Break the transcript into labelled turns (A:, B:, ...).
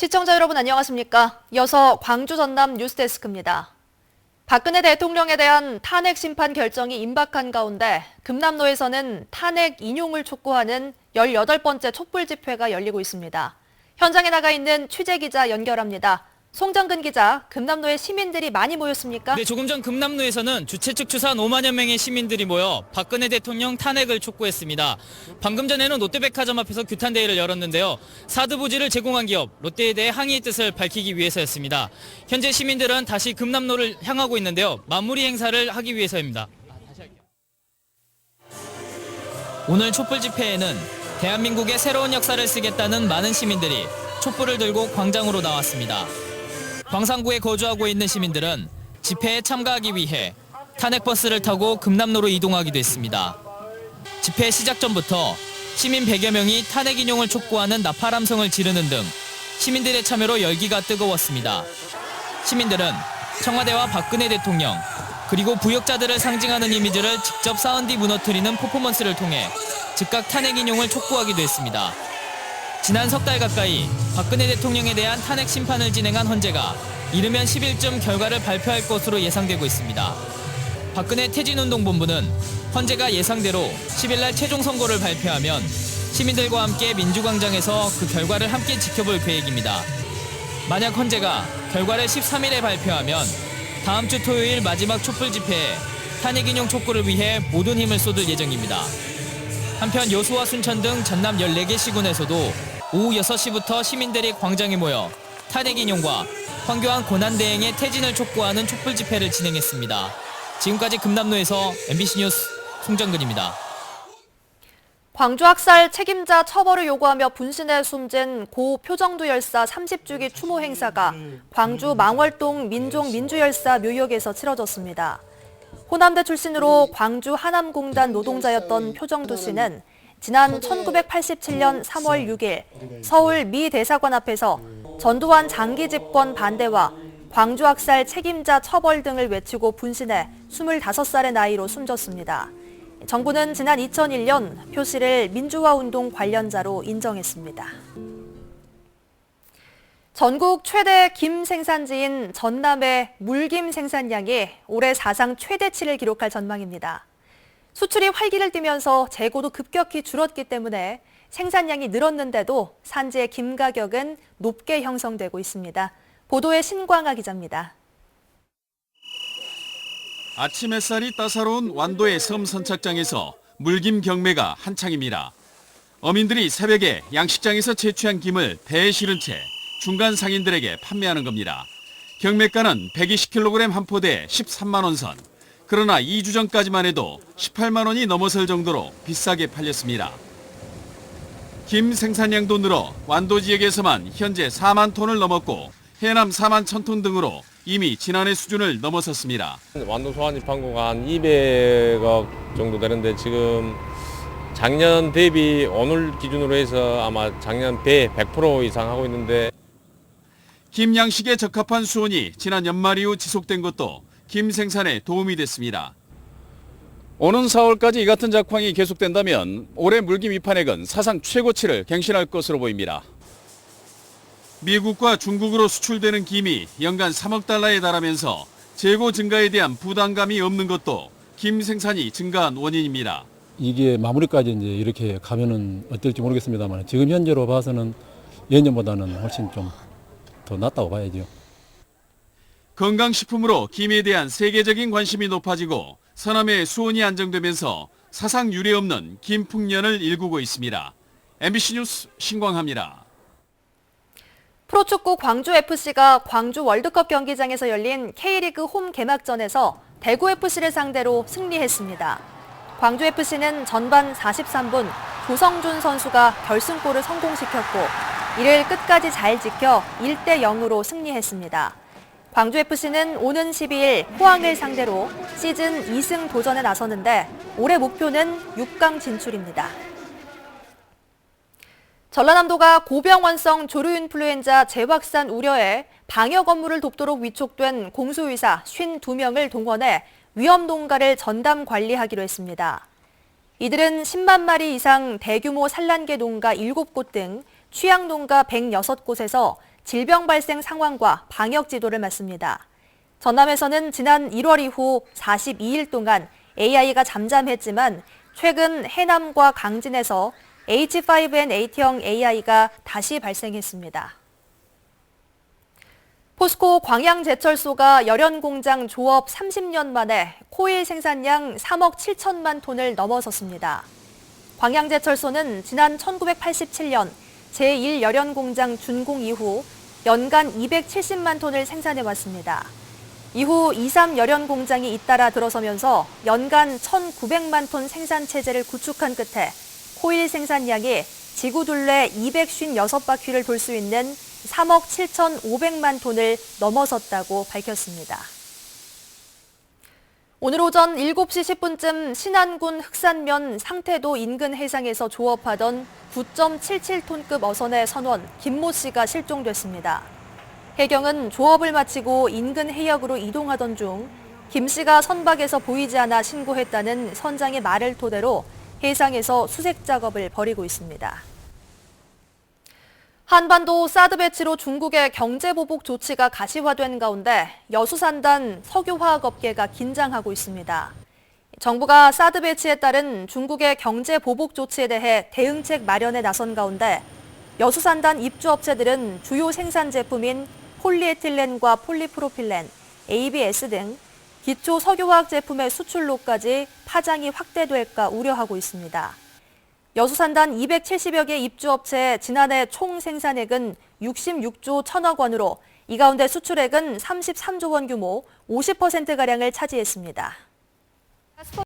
A: 시청자 여러분 안녕하십니까? 이어서 광주 전남 뉴스데스크입니다. 박근혜 대통령에 대한 탄핵 심판 결정이 임박한 가운데 금남로에서는 탄핵 인용을 촉구하는 18번째 촛불 집회가 열리고 있습니다. 현장에 나가 있는 취재기자 연결합니다. 송정근 기자, 금남로에 시민들이 많이 모였습니까?
B: 네, 조금 전 금남로에서는 주최 측 추산 5만여 명의 시민들이 모여 박근혜 대통령 탄핵을 촉구했습니다. 방금 전에는 롯데백화점 앞에서 규탄대회를 열었는데요. 사드 부지를 제공한 기업 롯데에 대해 항의의 뜻을 밝히기 위해서였습니다. 현재 시민들은 다시 금남로를 향하고 있는데요. 마무리 행사를 하기 위해서입니다. 오늘 촛불 집회에는 대한민국의 새로운 역사를 쓰겠다는 많은 시민들이 촛불을 들고 광장으로 나왔습니다. 광산구에 거주하고 있는 시민들은 집회에 참가하기 위해 탄핵버스를 타고 금남로로 이동하기도 했습니다. 집회 시작 전부터 시민 100여 명이 탄핵 인용을 촉구하는 나팔함성을 지르는 등 시민들의 참여로 열기가 뜨거웠습니다. 시민들은 청와대와 박근혜 대통령 그리고 부역자들을 상징하는 이미지를 직접 사운드 무너뜨리는 퍼포먼스를 통해 즉각 탄핵 인용을 촉구하기도 했습니다. 지난 석 달 가까이 박근혜 대통령에 대한 탄핵 심판을 진행한 헌재가 이르면 10일쯤 결과를 발표할 것으로 예상되고 있습니다. 박근혜 퇴진운동본부는 헌재가 예상대로 10일 날 최종 선고를 발표하면 시민들과 함께 민주광장에서 그 결과를 함께 지켜볼 계획입니다. 만약 헌재가 결과를 13일에 발표하면 다음 주 토요일 마지막 촛불 집회에 탄핵 인용 촉구를 위해 모든 힘을 쏟을 예정입니다. 한편 여수와 순천 등 전남 14개 시군에서도 오후 6시부터 시민들이 광장에 모여 탄핵 인용과 황교안 고난대행의 퇴진을 촉구하는 촛불 집회를 진행했습니다. 지금까지 금남로에서 MBC 뉴스 송정근입니다.
A: 광주 학살 책임자 처벌을 요구하며 분신에 숨진 고 표정두 열사 30주기 추모 행사가 광주 망월동 민족민주열사 묘역에서 치러졌습니다. 호남대 출신으로 광주 하남공단 노동자였던 표정두 씨는 지난 1987년 3월 6일 서울 미 대사관 앞에서 전두환 장기 집권 반대와 광주 학살 책임자 처벌 등을 외치고 분신해 25살의 나이로 숨졌습니다. 정부는 지난 2001년 표 씨를 민주화운동 관련자로 인정했습니다. 전국 최대 김 생산지인 전남의 물김 생산량이 올해 사상 최대치를 기록할 전망입니다. 수출이 활기를 띠면서 재고도 급격히 줄었기 때문에 생산량이 늘었는데도 산지의 김 가격은 높게 형성되고 있습니다. 보도에 신광아 기자입니다.
C: 아침 햇살이 따사로운 완도의 섬 선착장에서 물김 경매가 한창입니다. 어민들이 새벽에 양식장에서 채취한 김을 배에 실은 채 중간 상인들에게 판매하는 겁니다. 경매가는 120kg 한 포대에 13만 원 선. 그러나 2주 전까지만 해도 18만 원이 넘어설 정도로 비싸게 팔렸습니다. 김 생산량도 늘어 완도 지역에서만 현재 4만 톤을 넘었고 해남 4만 1,000톤 등으로 이미 지난해 수준을 넘어섰습니다.
D: 완도 소환입 판고가 한 200억 정도 되는데 지금 작년 대비 오늘 기준으로 해서 아마 작년 배 100% 이상 하고 있는데
C: 김 양식에 적합한 수온이 지난 연말 이후 지속된 것도 김 생산에 도움이 됐습니다. 오는 4월까지 이 같은 작황이 계속된다면 올해 물김 입한액은 사상 최고치를 갱신할 것으로 보입니다. 미국과 중국으로 수출되는 김이 연간 3억 달러에 달하면서 재고 증가에 대한 부담감이 없는 것도 김 생산이 증가한 원인입니다.
E: 이게 마무리까지 이제 이렇게 가면은 어떨지 모르겠습니다만 지금 현재로 봐서는 예년보다는 훨씬 좀 더 낫다고 봐야죠.
C: 건강식품으로 김에 대한 세계적인 관심이 높아지고 서남의 수온이 안정되면서 사상 유례 없는 김 풍년을 일구고 있습니다. MBC 뉴스 신광하입니다.
A: 프로축구 광주FC가 광주 월드컵 경기장에서 열린 K리그 홈 개막전에서 대구FC를 상대로 승리했습니다. 광주FC는 전반 43분 조성준 선수가 결승골을 성공시켰고 이를 끝까지 잘 지켜 1대 0으로 승리했습니다. 광주FC는 오는 12일 포항을 상대로 시즌 2승 도전에 나서는데 올해 목표는 6강 진출입니다. 전라남도가 고병원성 조류인플루엔자 재확산 우려에 방역 업무를 돕도록 위촉된 공수의사 52명을 동원해 위험 농가를 전담 관리하기로 했습니다. 이들은 10만 마리 이상 대규모 산란계 농가 7곳 등 취약 농가 106곳에서 질병 발생 상황과 방역 지도를 맡습니다. 전남에서는 지난 1월 이후 42일 동안 AI가 잠잠했지만 최근 해남과 강진에서 H5N8형 AI가 다시 발생했습니다. 포스코 광양제철소가 열연공장 조업 30년 만에 코일 생산량 3억 7천만 톤을 넘어섰습니다. 광양제철소는 지난 1987년 제1열연공장 준공 이후 연간 270만 톤을 생산해왔습니다. 이후 2, 3열연공장이 잇따라 들어서면서 연간 1,900만 톤 생산 체제를 구축한 끝에 코일 생산량이 지구 둘레 256바퀴를 돌 수 있는 3억 7,500만 톤을 넘어섰다고 밝혔습니다. 오늘 오전 7시 10분쯤 신안군 흑산면 상태도 인근 해상에서 조업하던 9.77톤급 어선의 선원 김모 씨가 실종됐습니다. 해경은 조업을 마치고 인근 해역으로 이동하던 중 김 씨가 선박에서 보이지 않아 신고했다는 선장의 말을 토대로 해상에서 수색 작업을 벌이고 있습니다. 한반도 사드 배치로 중국의 경제 보복 조치가 가시화된 가운데 여수산단 석유화학업계가 긴장하고 있습니다. 정부가 사드 배치에 따른 중국의 경제 보복 조치에 대해 대응책 마련에 나선 가운데 여수산단 입주업체들은 주요 생산 제품인 폴리에틸렌과 폴리프로필렌, ABS 등 기초 석유화학 제품의 수출로까지 파장이 확대될까 우려하고 있습니다. 여수산단 270여 개 입주업체의 지난해 총 생산액은 66조 1천억 원으로 이 가운데 수출액은 33조 원 규모 50%가량을 차지했습니다.